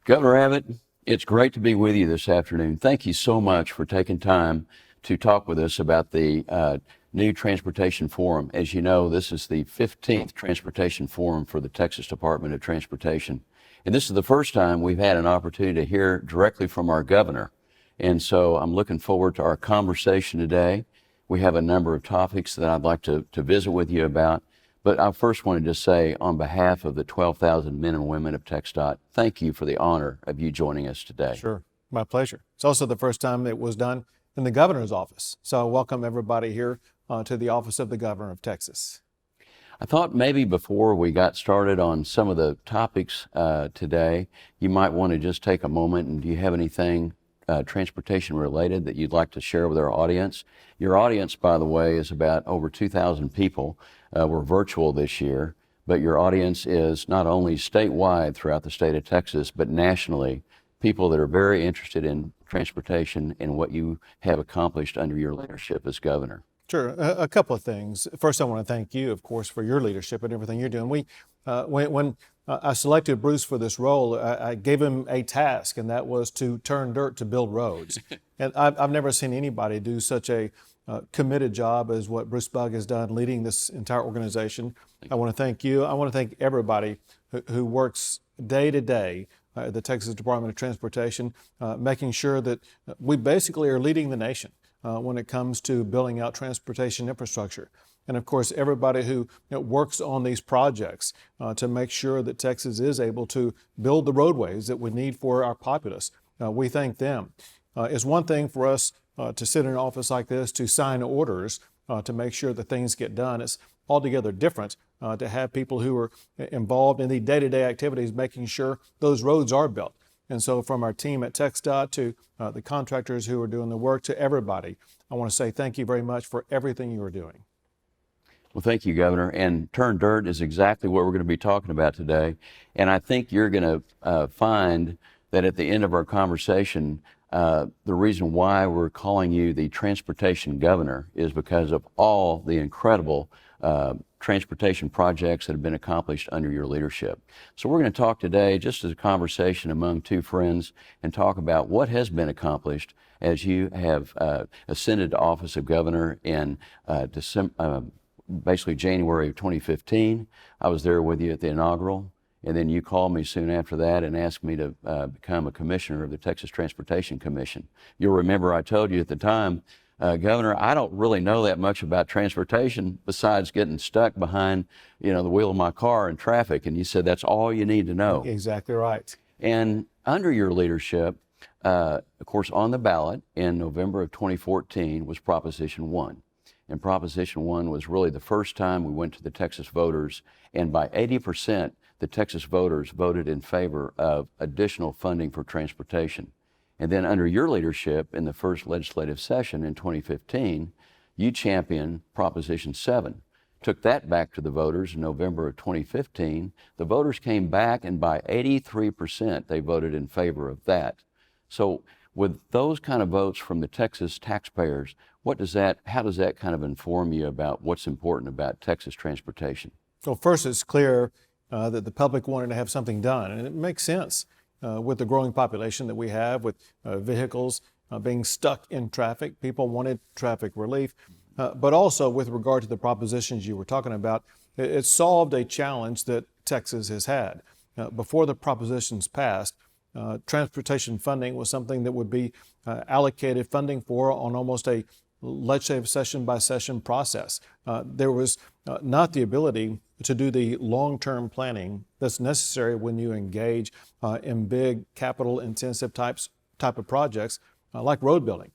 Governor Abbott, it's great to be with you this afternoon. Thank you so much for taking time to talk with us about the new Transportation Forum. As you know, this is the 15th Transportation Forum for the Texas Department of Transportation. And this is the first time we've had an opportunity to hear directly from our governor. And so I'm looking forward to our conversation today. We have a number of topics that I'd like to visit with you about. But I first wanted to say, on behalf of the 12,000 men and women of TxDOT, thank you for the honor of you joining us today. Sure, my pleasure. It's also the first time it was done in the governor's office. So I welcome everybody here to the office of the governor of Texas. I thought maybe before we got started on some of the topics today, you might want to just take a moment, and do you have anything transportation related that you'd like to share with our audience? Your audience, by the way, is about over 2,000 people. We're virtual this year, but your audience is not only statewide throughout the state of Texas, but nationally, people that are very interested in transportation and what you have accomplished under your leadership as governor. Sure, a couple of things. First, I want to thank you, of course, for your leadership and everything you're doing. When I selected Bruce for this role, I gave him a task, and that was to turn dirt to build roads. And I've never seen anybody do such a committed job as what Bruce Bugg has done leading this entire organization. I want to thank you. I want to thank everybody who works day to day at the Texas Department of Transportation, making sure that we basically are leading the nation when it comes to building out transportation infrastructure. And of course, everybody who works on these projects to make sure that Texas is able to build the roadways that we need for our populace. We thank them. It's one thing for us to sit in an office like this, to sign orders, to make sure that things get done. It's altogether different to have people who are involved in the day-to-day activities, making sure those roads are built. And so from our team at TxDOT to the contractors who are doing the work, to everybody, I want to say thank you very much for everything you are doing. Well, thank you, Governor. And turn dirt is exactly what we're going to be talking about today. And I think you're going to find that at the end of our conversation, the reason why we're calling you the transportation governor is because of all the incredible transportation projects that have been accomplished under your leadership. So we're going to talk today just as a conversation among two friends and talk about what has been accomplished as you have ascended to office of governor in basically January of 2015. I was there with you at the inaugural. And then you called me soon after that and asked me to become a commissioner of the Texas Transportation Commission. You'll remember I told you at the time, Governor, I don't really know that much about transportation besides getting stuck behind, the wheel of my car in traffic. And you said that's all you need to know. Exactly right. And under your leadership, of course, on the ballot in November of 2014 was Proposition 1. And Proposition 1 was really the first time we went to the Texas voters, and by 80%, the Texas voters voted in favor of additional funding for transportation. And then under your leadership in the first legislative session in 2015, you championed Proposition 7, took that back to the voters in November of 2015. The voters came back, and by 83%, they voted in favor of that. So with those kind of votes from the Texas taxpayers, how does that kind of inform you about what's important about Texas transportation? Well, first, it's clear that the public wanted to have something done, and it makes sense with the growing population that we have, with vehicles being stuck in traffic. People wanted traffic relief, but also with regard to the propositions you were talking about, it solved a challenge that Texas has had. Before the propositions passed, transportation funding was something that would be allocated funding for on almost a legislative session by session process. There was not the ability to do the long-term planning that's necessary when you engage in big capital intensive type of projects like road building.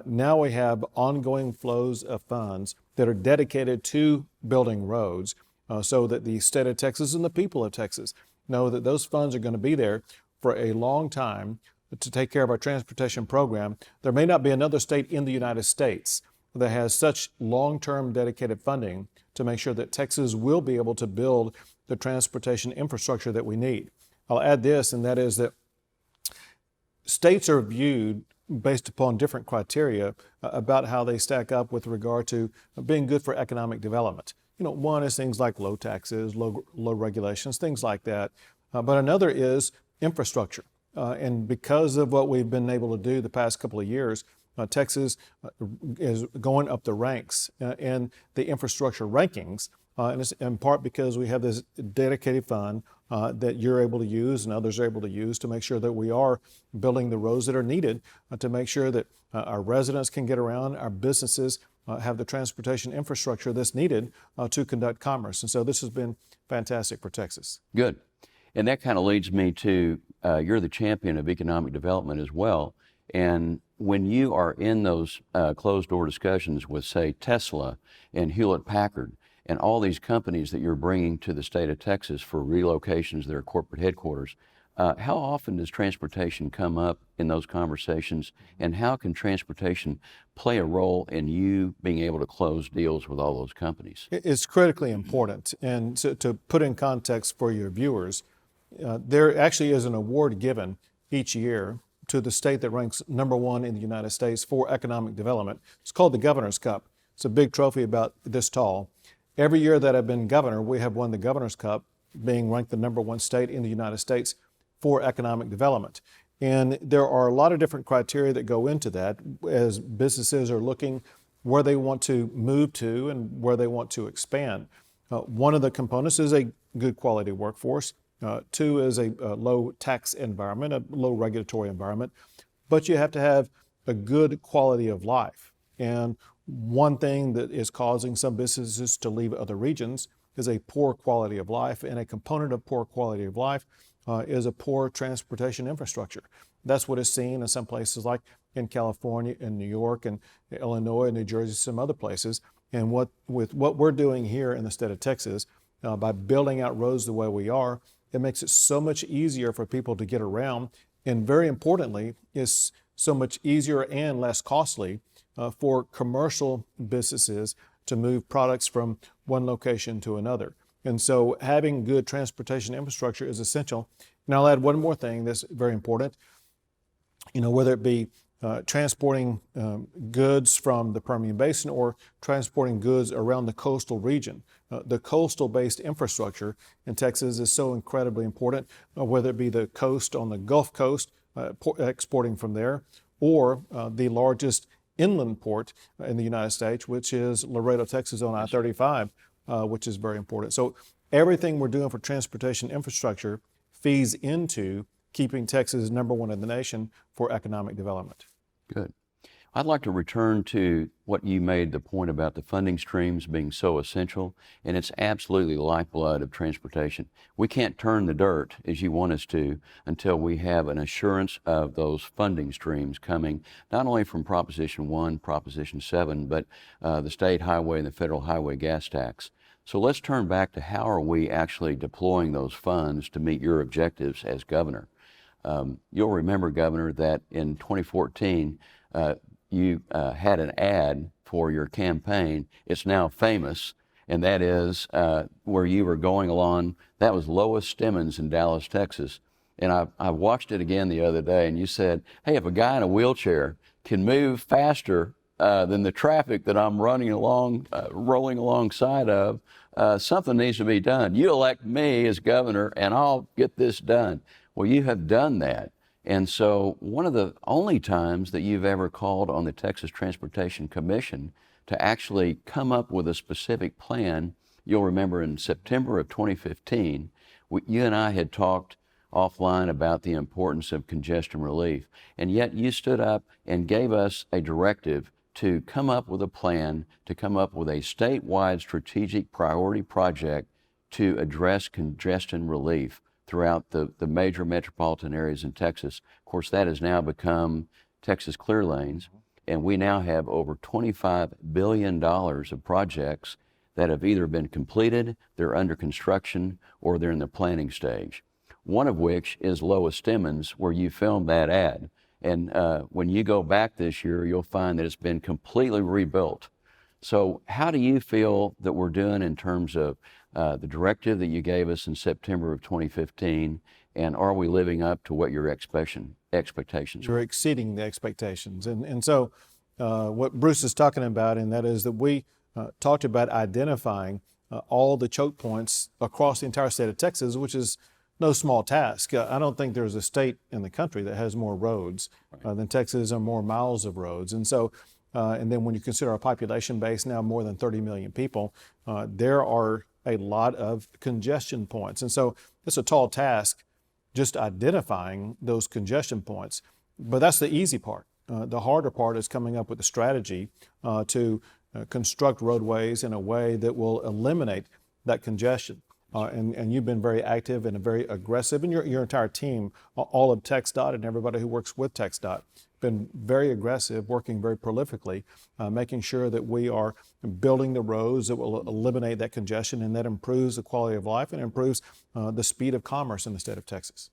Now we have ongoing flows of funds that are dedicated to building roads so that the state of Texas and the people of Texas know that those funds are going to be there for a long time to take care of our transportation program. There may not be another state in the United States that has such long-term dedicated funding to make sure that Texas will be able to build the transportation infrastructure that we need. I'll add this, and that is that states are viewed based upon different criteria about how they stack up with regard to being good for economic development. One is things like low taxes, low regulations, things like that. But another is infrastructure. And because of what we've been able to do the past couple of years, Texas is going up the ranks in the infrastructure rankings. And it's in part because we have this dedicated fund that you're able to use and others are able to use to make sure that we are building the roads that are needed to make sure that our residents can get around, our businesses have the transportation infrastructure that's needed to conduct commerce. And so this has been fantastic for Texas. Good. And that kind of leads me to you're the champion of economic development as well. And when you are in those closed door discussions with, say, Tesla and Hewlett Packard and all these companies that you're bringing to the state of Texas for relocations of their corporate headquarters, how often does transportation come up in those conversations, and how can transportation play a role in you being able to close deals with all those companies? It's critically important. And to put in context for your viewers, there actually is an award given each year to the state that ranks #1 in the United States for economic development. It's called the Governor's Cup. It's a big trophy about this tall. Every year that I've been governor, we have won the Governor's Cup, being ranked the #1 state in the United States for economic development. And there are a lot of different criteria that go into that as businesses are looking where they want to move to and where they want to expand. One of the components is a good quality workforce. Two is a low tax environment, a low regulatory environment. But you have to have a good quality of life. And one thing that is causing some businesses to leave other regions is a poor quality of life. And a component of poor quality of life is a poor transportation infrastructure. That's what is seen in some places like in California, in New York, and Illinois, New Jersey, some other places. And with what we're doing here in the state of Texas, by building out roads the way we are, it makes it so much easier for people to get around. And very importantly, it's so much easier and less costly for commercial businesses to move products from one location to another. And so having good transportation infrastructure is essential. And I'll add one more thing that's very important. Whether it be transporting goods from the Permian Basin or transporting goods around the coastal region. The coastal-based infrastructure in Texas is so incredibly important, whether it be the coast on the Gulf Coast, exporting from there, or the largest inland port in the United States, which is Laredo, Texas on I-35, which is very important. So everything we're doing for transportation infrastructure feeds into keeping Texas #1 in the nation for economic development. Good. I'd like to return to what you made the point about the funding streams being so essential, and it's absolutely the lifeblood of transportation. We can't turn the dirt as you want us to until we have an assurance of those funding streams coming not only from Proposition 1, Proposition 7, but the state highway and the federal highway gas tax. So let's turn back to how are we actually deploying those funds to meet your objectives as governor. You'll remember, Governor, that in 2014, you had an ad for your campaign. It's now famous, and that is where you were going along. That was Lois Stemmons in Dallas, Texas. And I watched it again the other day, and you said, hey, if a guy in a wheelchair can move faster than the traffic that I'm rolling alongside of, something needs to be done. You elect me as governor, and I'll get this done. Well, you have done that. And so one of the only times that you've ever called on the Texas Transportation Commission to actually come up with a specific plan, you'll remember in September of 2015, you and I had talked offline about the importance of congestion relief. And yet you stood up and gave us a directive to come up with a plan, to come up with a statewide strategic priority project to address congestion relief throughout the major metropolitan areas in Texas. Of course, that has now become Texas Clear Lanes, and we now have over $25 billion of projects that have either been completed, they're under construction, or they're in the planning stage. One of which is Lois Stemmons, where you filmed that ad. And when you go back this year, you'll find that it's been completely rebuilt. So how do you feel that we're doing in terms of the directive that you gave us in September of 2015, and are we living up to what your expectations were? You're exceeding the expectations. And so what Bruce is talking about, and that is that we talked about identifying all the choke points across the entire state of Texas, which is no small task. I don't think there's a state in the country that has more roads than Texas, or more miles of roads. And so, and then when you consider our population base now more than 30 million people, there are a lot of congestion points. And so it's a tall task just identifying those congestion points. But that's the easy part. The harder part is coming up with a strategy to construct roadways in a way that will eliminate that congestion. And you've been very active and very aggressive, and your entire team, all of TxDOT and everybody who works with TxDOT, been very aggressive, working very prolifically, making sure that we are building the roads that will eliminate that congestion, and that improves the quality of life and improves the speed of commerce in the state of Texas.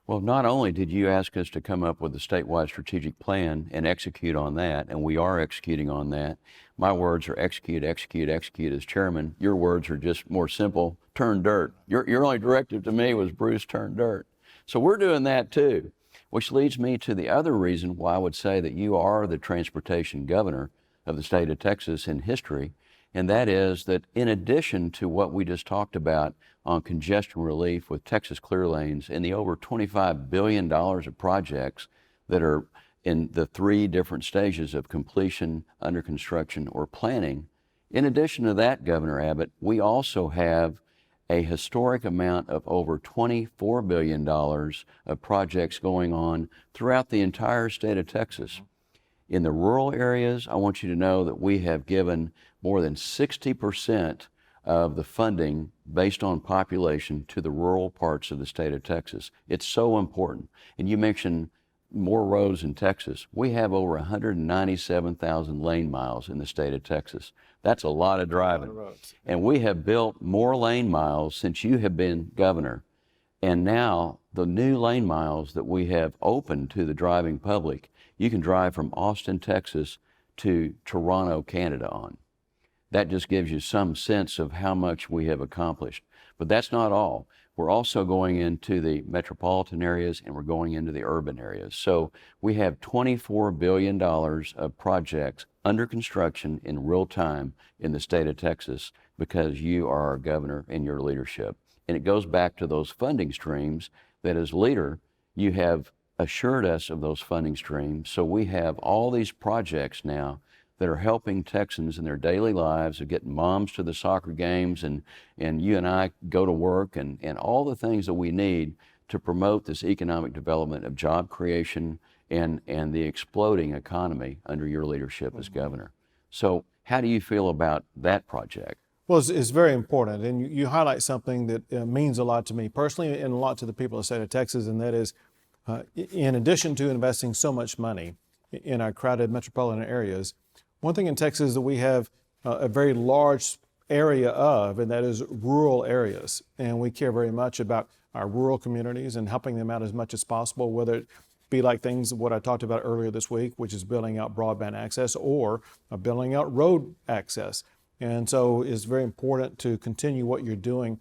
Well, not only did you ask us to come up with a statewide strategic plan and execute on that, and we are executing on that. My words are execute, execute, execute as chairman. Your words are just more simple, turn dirt. Your only directive to me was, Bruce, turn dirt. So we're doing that too, which leads me to the other reason why I would say that you are the transportation governor of the state of Texas in history, and that is that in addition to what we just talked about on congestion relief with Texas Clear Lanes and the over $25 billion of projects that are in the 3 different stages of completion, under construction, or planning. In addition to that, Governor Abbott, we also have a historic amount of over $24 billion of projects going on throughout the entire state of Texas. In the rural areas, I want you to know that we have given more than 60% of the funding based on population to the rural parts of the state of Texas. It's so important. And you mentioned more roads in Texas. We have over 197,000 lane miles in the state of Texas. That's a lot of driving. And we have built more lane miles since you have been governor. And now the new lane miles that we have opened to the driving public, you can drive from Austin, Texas to Toronto, Canada on. That just gives you some sense of how much we have accomplished. But that's not all. We're also going into the metropolitan areas, and we're going into the urban areas. So we have $24 billion of projects under construction in real time in the state of Texas because you are our governor and your leadership. And it goes back to those funding streams that as leader, you have assured us of those funding streams. So we have all these projects now that are helping Texans in their daily lives, of getting moms to the soccer games, and you and I go to work, and all the things that we need to promote this economic development of job creation and the exploding economy under your leadership as governor. So how do you feel about that project? Well, it's very important, and you highlight something that means a lot to me personally and a lot to the people of the state of Texas, and that is, in addition to investing so much money in our crowded metropolitan areas, one thing in Texas that we have a very large area of, and that is rural areas. And we care very much about our rural communities and helping them out as much as possible, whether it be like things, what I talked about earlier this week, which is building out broadband access, or building out road access. And so it's very important to continue what you're doing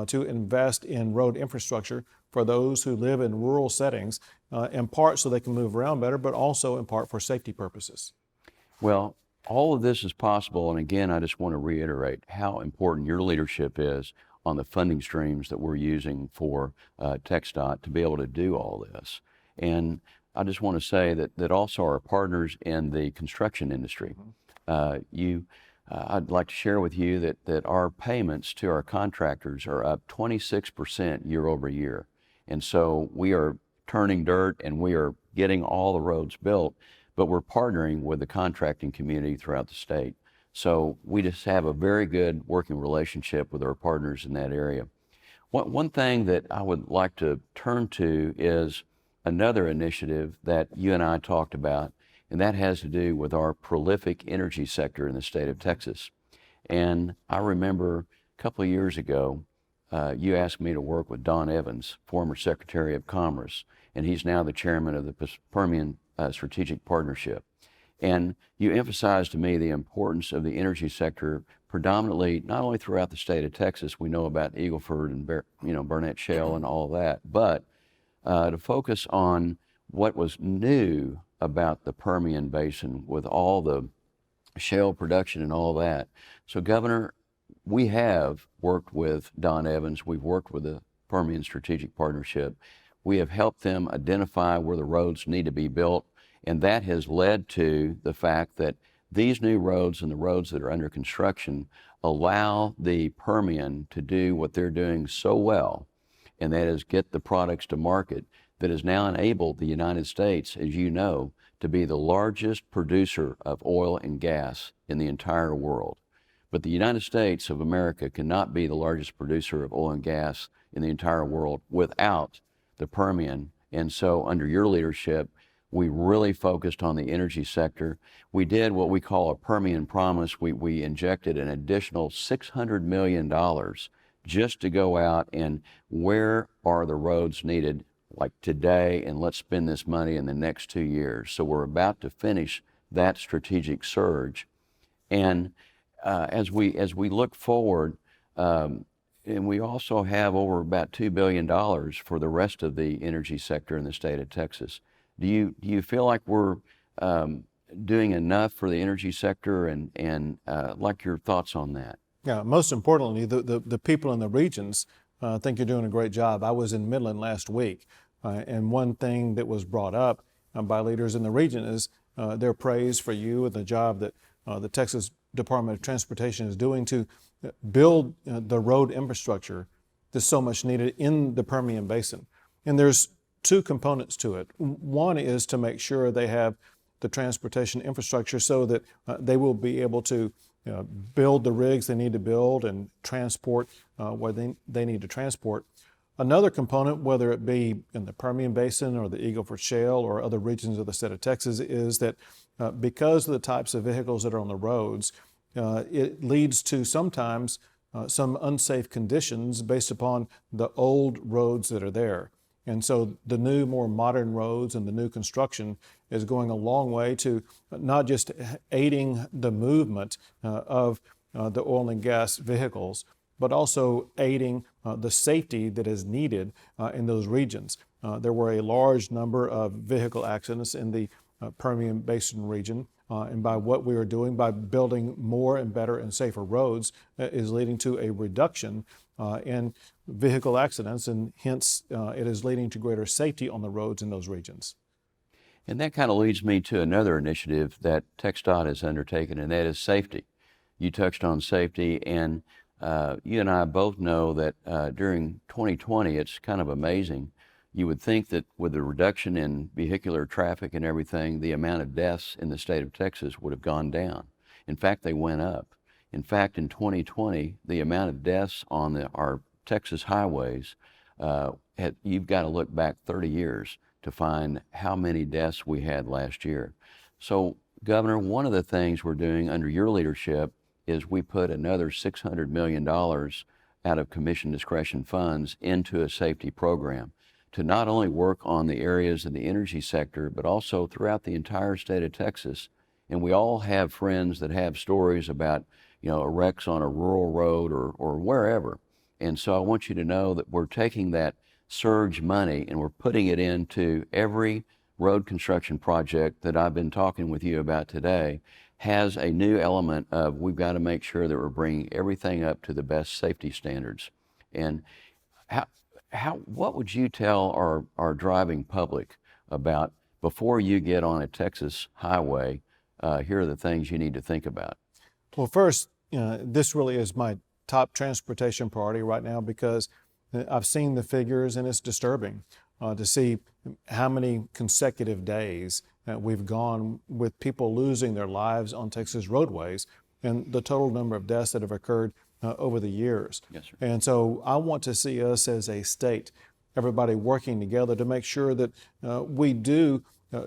to invest in road infrastructure for those who live in rural settings, in part so they can move around better, but also in part for safety purposes. Well, all of this is possible, and again, I just want to reiterate how important your leadership is on the funding streams that we're using for TxDOT to be able to do all this. And I just want to say that also our partners in the construction industry, I'd like to share with you that our payments to our contractors are up 26% year over year. And so we are turning dirt and we are getting all the roads built, but we're partnering with the contracting community throughout the state. So we just have a very good working relationship with our partners in that area. One thing that I would like to turn to is another initiative that you and I talked about, and that has to do with our prolific energy sector in the state of Texas. And I remember a couple of years ago, you asked me to work with Don Evans, former Secretary of Commerce, and he's now the chairman of the Permian Strategic Partnership. And you emphasized to me the importance of the energy sector, predominantly not only throughout the state of Texas, we know about Eagle Ford and Burnett Shale and all that, but to focus on what was new about the Permian Basin with all the shale production and all that. So Governor, we have worked with Don Evans, we've worked with the Permian Strategic Partnership, we have helped them identify where the roads need to be built, and that has led to the fact that these new roads and the roads that are under construction allow the Permian to do what they're doing so well, and that is get the products to market, that has now enabled the United States, as you know, to be the largest producer of oil and gas in the entire world. But the United States of America cannot be the largest producer of oil and gas in the entire world without the Permian. And so under your leadership, we really focused on the energy sector. We did what we call a Permian promise. We injected an additional $600 million just to go out and where are the roads needed like today, and let's spend this money in the next 2 years. So we're about to finish that strategic surge. And as we look forward, and we also have over about $2 billion for the rest of the energy sector in the state of Texas. Do you feel like we're doing enough for the energy sector, and like your thoughts on that? Yeah, most importantly, the people in the regions think you're doing a great job. I was in Midland last week, and one thing that was brought up by leaders in the region is their praise for you and the job that the Texas Department of Transportation is doing to build the road infrastructure that's so much needed in the Permian Basin. And there's two components to it. One is to make sure they have the transportation infrastructure so that they will be able to build the rigs they need to build and transport what they need to transport. Another component, whether it be in the Permian Basin or the Eagle Ford Shale or other regions of the state of Texas, is that because of the types of vehicles that are on the roads, it leads to sometimes some unsafe conditions based upon the old roads that are there. And so the new, more modern roads and the new construction is going a long way to not just aiding the movement of the oil and gas vehicles, but also aiding the safety that is needed in those regions. There were a large number of vehicle accidents in the Permian Basin region, and by what we are doing, by building more and better and safer roads, is leading to a reduction in vehicle accidents, and hence it is leading to greater safety on the roads in those regions. And that kind of leads me to another initiative that TxDOT has undertaken, and that is safety. You touched on safety, and you and I both know that during 2020, it's kind of amazing. You would think that with the reduction in vehicular traffic and everything, the amount of deaths in the state of Texas would have gone down. In fact, they went up. In fact, in 2020, the amount of deaths on our Texas highways, you've got to look back 30 years to find how many deaths we had last year. So, Governor, one of the things we're doing under your leadership is we put another $600 million out of commission discretion funds into a safety program to not only work on the areas in the energy sector, but also throughout the entire state of Texas. And we all have friends that have stories about, wrecks on a rural road or wherever. And so I want you to know that we're taking that surge money and we're putting it into every road construction project that I've been talking with you about today has a new element of we've got to make sure that we're bringing everything up to the best safety standards. And what would you tell our driving public about before you get on a Texas highway? Here are the things you need to think about. Well, first, this really is my top transportation priority right now because I've seen the figures and it's disturbing to see how many consecutive days we've gone with people losing their lives on Texas roadways and the total number of deaths that have occurred over the years. Yes, sir. And so I want to see us as a state, everybody working together to make sure that we do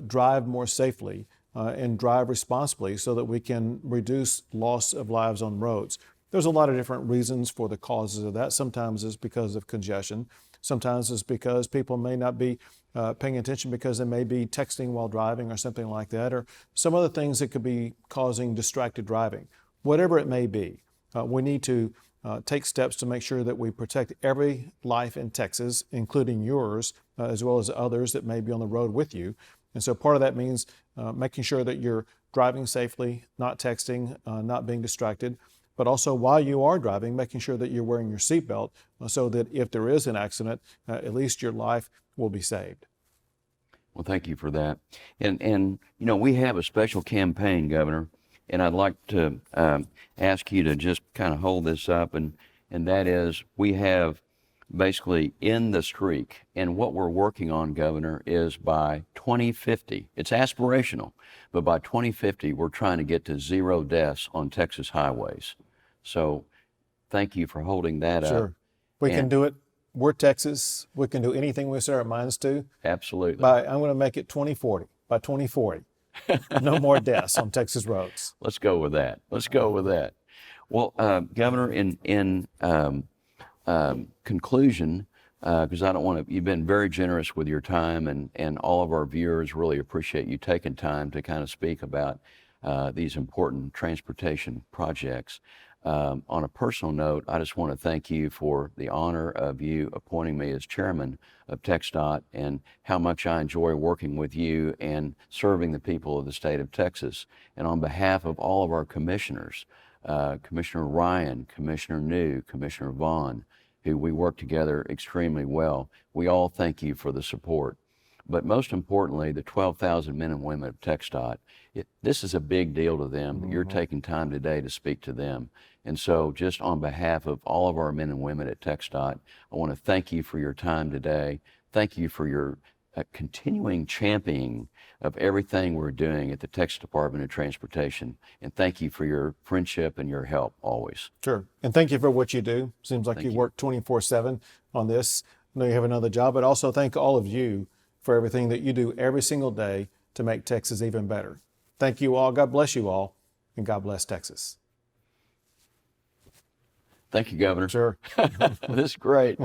drive more safely and drive responsibly so that we can reduce loss of lives on roads. There's a lot of different reasons for the causes of that. Sometimes it's because of congestion. Sometimes it's because people may not be paying attention because they may be texting while driving or something like that, or some other things that could be causing distracted driving. Whatever it may be, we need to take steps to make sure that we protect every life in Texas, including yours, as well as others that may be on the road with you. And so part of that means making sure that you're driving safely, not texting, not being distracted. but also while you are driving, making sure that you're wearing your seatbelt so that if there is an accident, at least your life will be saved. Well, thank you for that. And you know, we have a special campaign, Governor, and I'd like to ask you to just kind of hold this up, and that is we have basically in the streak, and what we're working on, Governor, is by 2050, it's aspirational, but by 2050, we're trying to get to 0 deaths on Texas highways. So thank you for holding that up. Sure. We can do it. We're Texas. We can do anything we set our minds to. Absolutely. I'm going to make it 2040. By 2040, no more deaths on Texas roads. Let's go with that. Let's go with that. Well, Governor, in conclusion, because I don't want to, you've been very generous with your time, and all of our viewers really appreciate you taking time to kind of speak about these important transportation projects. On a personal note, I just want to thank you for the honor of you appointing me as chairman of TxDOT, and how much I enjoy working with you and serving the people of the state of Texas. And on behalf of all of our commissioners, Commissioner Ryan, Commissioner New, Commissioner Vaughn, who we work together extremely well, we all thank you for the support. But most importantly, the 12,000 men and women of TxDOT, this is a big deal to them. Mm-hmm. You're taking time today to speak to them. And so just on behalf of all of our men and women at TxDOT, I want to thank you for your time today. Thank you for your continuing championing of everything we're doing at the Texas Department of Transportation. And thank you for your friendship and your help always. Sure. And thank you for what you do. Seems like you work 24/7 on this. I know you have another job, but also thank all of you for everything that you do every single day to make Texas even better. Thank you all. God bless you all, and God bless Texas. Thank you, Governor. Sure. This is great.